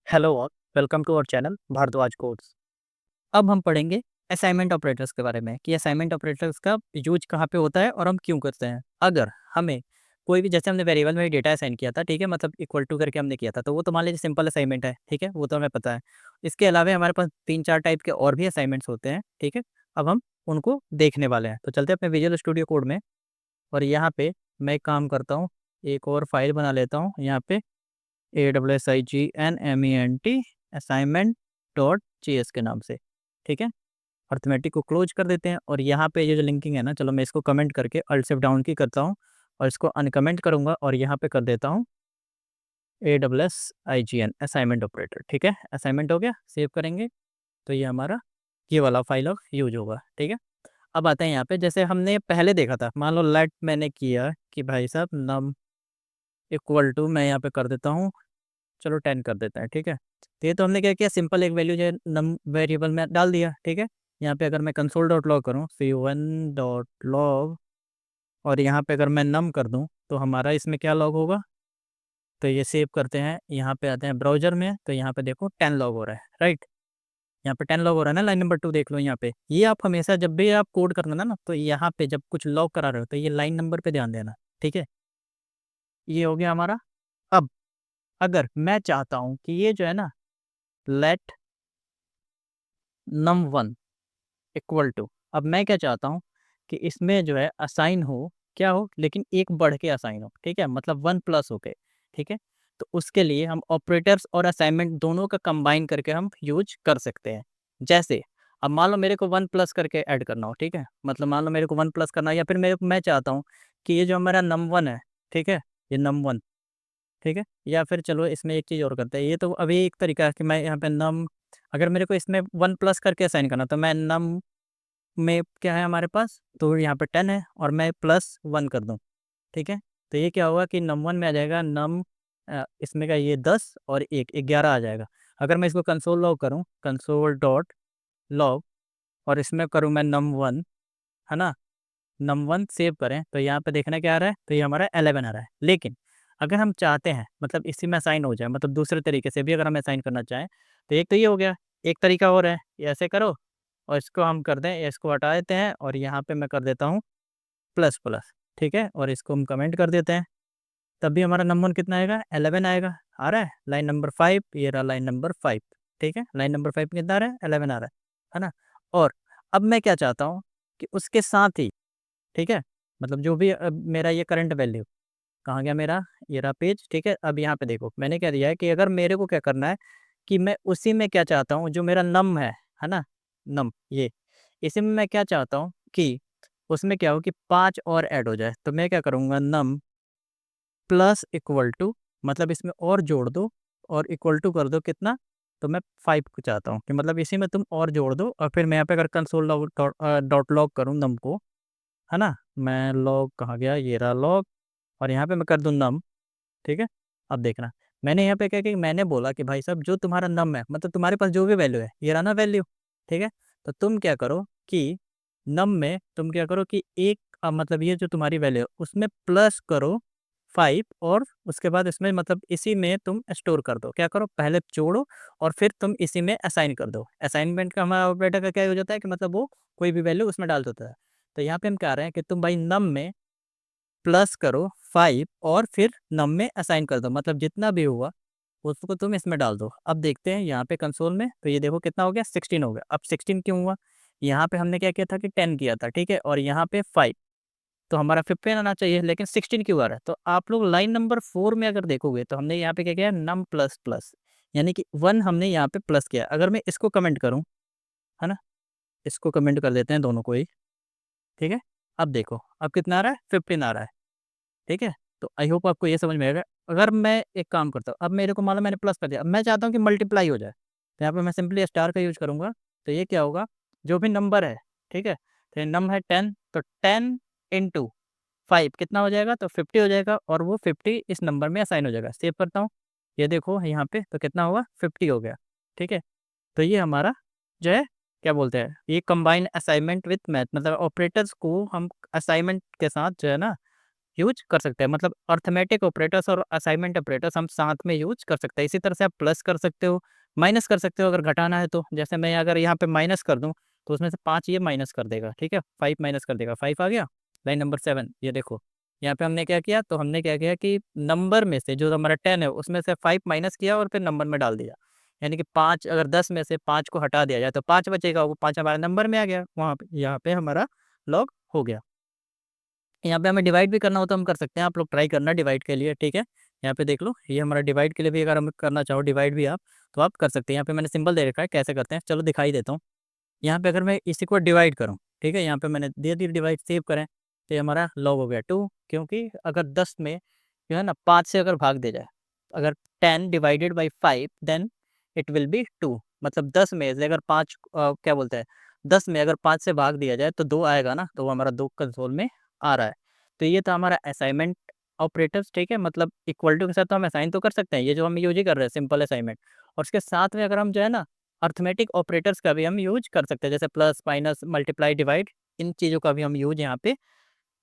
Hello all, welcome to our channel Bharadwaj codes. अब हम पढ़ेंगे असाइनमेंट ऑपरेटर्स के बारे में कि असाइनमेंट ऑपरेटर्स का यूज कहाँ पे होता है और हम क्यों करते हैं। अगर हमें कोई भी, जैसे हमने वेरिएबल में डेटा असाइन किया था, ठीक है, मतलब इक्वल टू करके हमने किया था, तो वो तो मान लीजिए सिंपल असाइनमेंट है, ठीक है, वो तो हमें पता है। इसके अलावा हमारे पास 3-4 टाइप के और भी असाइनमेंट्स होते हैं, ठीक है। अब हम उनको देखने वाले हैं, तो चलते हैं अपने विजुअल स्टूडियो कोड में। और यहाँ पे मैं एक काम करता हूँ, एक और फाइल बना लेता हूँ यहाँ पे, ASSIGNMENT असाइनमेंट डॉट JS के नाम से, ठीक है। अर्थमेटिक को क्लोज कर देते हैं और यहाँ पे ये जो लिंकिंग है ना, चलो मैं इसको कमेंट करके अल्ट शिफ्ट डाउन की करता हूँ और इसको अनकमेंट करूँगा और यहाँ पे कर देता हूँ ASSIGN असाइनमेंट ऑपरेटर, ठीक है। असाइनमेंट हो गया, सेव करेंगे तो ये हमारा ये वाला फाइल अब यूज होगा, ठीक है। अब आते हैं यहाँ पे, जैसे हमने पहले देखा था, मान लो लेट मैंने किया कि भाई साहब नम इक्वल टू, मैं यहाँ पे कर देता हूँ, चलो 10 कर देते हैं, ठीक है। तो ये तो हमने क्या किया, सिंपल एक वैल्यू जो है नम वेरिएबल में डाल दिया, ठीक है। यहाँ पे अगर मैं कंसोल डॉट लॉग करूँ, c1 डॉट लॉग, और यहाँ पे अगर मैं नम कर दूँ तो हमारा इसमें क्या लॉग होगा। तो ये सेव करते हैं, यहाँ पे आते हैं ब्राउजर में, तो यहाँ पे देखो 10 लॉग हो रहा है, राइट। यहाँ पे 10 लॉग हो रहा है ना, लाइन नंबर 2 देख लो यहाँ पे। ये आप हमेशा जब भी आप कोड करना ना, तो यहाँ पे जब कुछ लॉग करा रहे हो तो ये लाइन नंबर पे ध्यान देना, ठीक है। ये हो गया हमारा। अब अगर मैं चाहता हूँ कि ये जो है ना, लेट num1 इक्वल टू, अब मैं क्या चाहता हूँ कि इसमें जो है असाइन हो, क्या हो, लेकिन एक बढ़ के असाइन हो, ठीक है, मतलब 1 प्लस हो के, ठीक है। तो उसके लिए हम ऑपरेटर्स और असाइनमेंट दोनों का कंबाइन करके हम यूज कर सकते हैं। जैसे अब मान लो मेरे को 1 प्लस करके ऐड करना हो, ठीक है, मतलब मान लो मेरे को 1 प्लस करना है, या फिर मैं चाहता हूँ कि ये जो हमारा num1 है, ठीक है, ये num1, ठीक है। या फिर चलो इसमें एक चीज़ और करते हैं, ये तो अभी एक तरीका है कि मैं यहाँ पे नम, अगर मेरे को इसमें 1 प्लस करके असाइन करना, तो मैं नम में क्या है हमारे पास, तो यहाँ पे 10 है और मैं +1 कर दूँ, ठीक है। तो ये क्या होगा कि num1 में आ जाएगा नम, इसमें का ये 10 और 1 11 आ जाएगा। अगर मैं इसको कंसोल लॉग करूँ, कंसोल डॉट लॉग, और इसमें करूँ मैं num1, है ना, num1 सेव करें तो यहाँ पे देखना क्या आ रहा है, तो ये हमारा 11 आ रहा है। लेकिन अगर हम चाहते हैं मतलब इसी में असाइन हो जाए, मतलब दूसरे तरीके से भी अगर हम असाइन करना चाहें, तो एक तो ये हो गया, एक तरीका और है, ये ऐसे करो और इसको हम कर दें, इसको हटा देते हैं और यहाँ पे मैं कर देता हूँ प्लस प्लस, ठीक है, और इसको हम कमेंट कर देते हैं, तब भी हमारा नंबर कितना आएगा, 11 आएगा। आ रहा है लाइन नंबर 5, ये रहा लाइन नंबर 5, ठीक है। लाइन नंबर 5 कितना आ रहा है, 11 आ रहा है ना। और अब मैं क्या चाहता हूँ कि उसके साथ ही, ठीक है, मतलब जो भी मेरा ये करंट वैल्यू कहाँ गया मेरा, ये रहा पेज, ठीक है। अब यहाँ पे देखो मैंने क्या दिया है कि अगर मेरे को क्या करना है कि मैं उसी में क्या चाहता हूँ, जो मेरा नम है ना, नम ये, इसी में मैं क्या चाहता हूँ कि उसमें क्या हो कि 5 और ऐड हो जाए। तो मैं क्या करूँगा, नम प्लस इक्वल टू, मतलब इसमें और जोड़ दो और इक्वल टू कर दो कितना, तो मैं 5 को चाहता हूँ कि मतलब इसी में तुम और जोड़ दो, और फिर मैं यहाँ पे अगर कंसोल डॉट लॉग करूँ नम को, है ना, मैं लॉग कहाँ गया, ये रहा लॉग, और यहाँ पे मैं कर दूँ नम, ठीक है। अब देखना, मैंने यहाँ पे क्या कि मैंने बोला कि भाई साहब जो तुम्हारा नम है, मतलब तुम्हारे पास जो भी वैल्यू है, ये रहा ना वैल्यू, ठीक है। तो तुम क्या करो कि नम में तुम क्या करो कि एक, मतलब ये जो तुम्हारी वैल्यू है उसमें प्लस करो 5, और उसके बाद इसमें मतलब इसी में तुम स्टोर कर दो, क्या करो पहले जोड़ो और फिर तुम इसी में असाइन कर दो। असाइनमेंट का हमारा ऑपरेटर का क्या हो जाता है कि मतलब वो कोई भी वैल्यू उसमें डाल देता है। तो यहाँ पे हम कह रहे हैं कि तुम भाई नम में प्लस करो 5 और फिर नम में असाइन कर दो, मतलब जितना भी हुआ उसको तुम इसमें डाल दो। अब देखते हैं यहाँ पे कंसोल में, तो ये देखो कितना हो गया, 16 हो गया। अब 16 क्यों हुआ, यहाँ पे हमने क्या किया था कि 10 किया था, ठीक है, और यहाँ पे 5, तो हमारा 15 आना चाहिए, लेकिन 16 क्यों आ रहा है। तो आप लोग लाइन नंबर 4 में अगर देखोगे तो हमने यहाँ पे क्या किया, नम प्लस प्लस, यानी कि 1 हमने यहाँ पे प्लस किया। अगर मैं इसको कमेंट करूँ, है ना, इसको कमेंट कर देते हैं दोनों को ही, ठीक है। अब देखो अब कितना आ रहा है, 15 आ रहा है, ठीक है। तो आई होप आपको ये समझ में आएगा। अगर मैं एक काम करता हूँ, अब मेरे को मालूम मैंने प्लस कर दिया, अब मैं चाहता हूँ कि मल्टीप्लाई हो जाए, तो यहाँ पे मैं सिंपली स्टार का यूज करूँगा। तो ये क्या होगा, जो भी नंबर है, ठीक है, तो ये नम है 10, तो 10 इंटू 5 कितना हो जाएगा, तो 50 हो जाएगा, और वो 50 इस नंबर में असाइन हो जाएगा। सेव करता हूँ, ये देखो यहाँ पे तो कितना होगा, 50 हो गया, ठीक है। तो ये हमारा जो है, क्या बोलते हैं, ये कंबाइन असाइनमेंट विथ मैथ, मतलब ऑपरेटर्स को हम असाइनमेंट के साथ जो है ना यूज कर सकते हैं। मतलब अर्थमेटिक ऑपरेटर्स और असाइनमेंट ऑपरेटर्स हम साथ में यूज कर सकते हैं। इसी तरह से आप प्लस कर सकते हो, माइनस कर सकते हो अगर घटाना है तो। जैसे मैं अगर यहाँ पे माइनस कर दूँ तो उसमें से 5 ये माइनस कर देगा, ठीक है, 5 माइनस कर देगा, 5 आ गया। लाइन नंबर 7 ये देखो, यहाँ पे हमने क्या किया, तो हमने क्या किया कि नंबर में से जो हमारा 10 है उसमें से 5 माइनस किया और फिर नंबर में डाल दिया। यानी कि 5 अगर 10 में से 5 को हटा दिया जाए तो 5 बचेगा, वो 5 हमारे नंबर में आ गया, वहाँ पे यहाँ पे हमारा लॉग हो गया। यहाँ पे हमें डिवाइड भी करना हो तो हम कर सकते हैं, आप लोग ट्राई करना डिवाइड के लिए, ठीक है। यहाँ पे देख लो, ये हमारा डिवाइड के लिए भी अगर हम करना चाहो डिवाइड भी आप, तो आप कर सकते हैं। यहाँ पे मैंने सिंबल दे रखा है, कैसे करते हैं चलो दिखाई देता हूँ। यहाँ पे अगर मैं इसी को डिवाइड करूँ, ठीक है, यहाँ पे मैंने दे दी डिवाइड, सेव करें तो ये हमारा लॉग हो गया 2, क्योंकि अगर 10 में जो है ना 5 से अगर भाग दिया जाए, अगर 10 divided by 5 then it will be 2। मतलब 10 में से अगर 5 क्या बोलते हैं, 10 में अगर 5 से भाग दिया जाए तो 2 आएगा ना, तो वो हमारा 2 कंसोल में आ रहा है। तो ये था हमारा असाइनमेंट ऑपरेटर्स, ठीक है। मतलब इक्वल टू के साथ तो हम असाइन तो कर सकते हैं, ये जो हम यूज ही कर रहे हैं सिंपल असाइनमेंट। और उसके साथ में अगर हम जो है ना अर्थमेटिक ऑपरेटर्स का भी हम यूज कर सकते हैं, जैसे प्लस, माइनस, मल्टीप्लाई, डिवाइड, इन चीज़ों का भी हम यूज यहाँ पे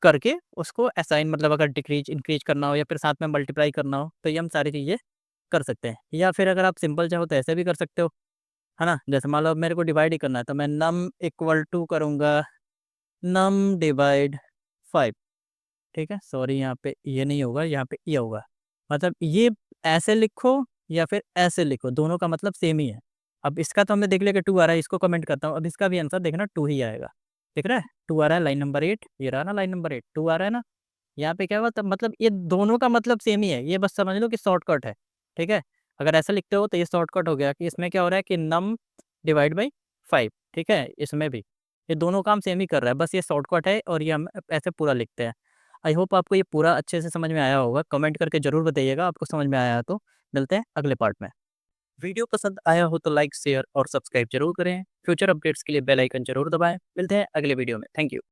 करके उसको असाइन, मतलब अगर डिक्रीज इंक्रीज करना हो या फिर साथ में मल्टीप्लाई करना हो तो ये हम सारी चीज़ें कर सकते हैं। या फिर अगर आप सिंपल चाहो तो ऐसे भी कर सकते हो, है ना। जैसे मान लो अब मेरे को डिवाइड ही करना है तो मैं नम इक्वल टू करूँगा नम डिवाइड 5, ठीक है। सॉरी यहाँ पे ये नहीं होगा, यहाँ पे ये होगा। मतलब ये ऐसे लिखो या फिर ऐसे लिखो, दोनों का मतलब सेम ही है। अब इसका तो हमने देख लिया कि 2 आ रहा है, इसको कमेंट करता हूँ। अब इसका भी आंसर देखना 2 ही आएगा। दिख रहा है? 2 आ रहा है, लाइन नंबर 8 ये रहा ना, लाइन नंबर 8 2 आ रहा है ना। यहाँ पे क्या हुआ तब, मतलब ये दोनों का मतलब सेम ही है, ये बस समझ लो कि शॉर्टकट है, ठीक है। अगर ऐसा लिखते हो तो ये शॉर्टकट हो गया कि इसमें क्या हो रहा है कि नम डिवाइड बाई 5, ठीक है। इसमें भी ये दोनों काम सेम ही कर रहा है, बस ये शॉर्टकट है और ये हम ऐसे पूरा लिखते हैं। आई होप आपको ये पूरा अच्छे से समझ में आया होगा। कमेंट करके ज़रूर बताइएगा आपको समझ में आया है तो। मिलते हैं अगले पार्ट में। वीडियो पसंद आया हो तो लाइक, शेयर और सब्सक्राइब जरूर करें। फ्यूचर अपडेट्स के लिए बेल आइकन जरूर दबाएं। मिलते हैं अगले वीडियो में। Thank you.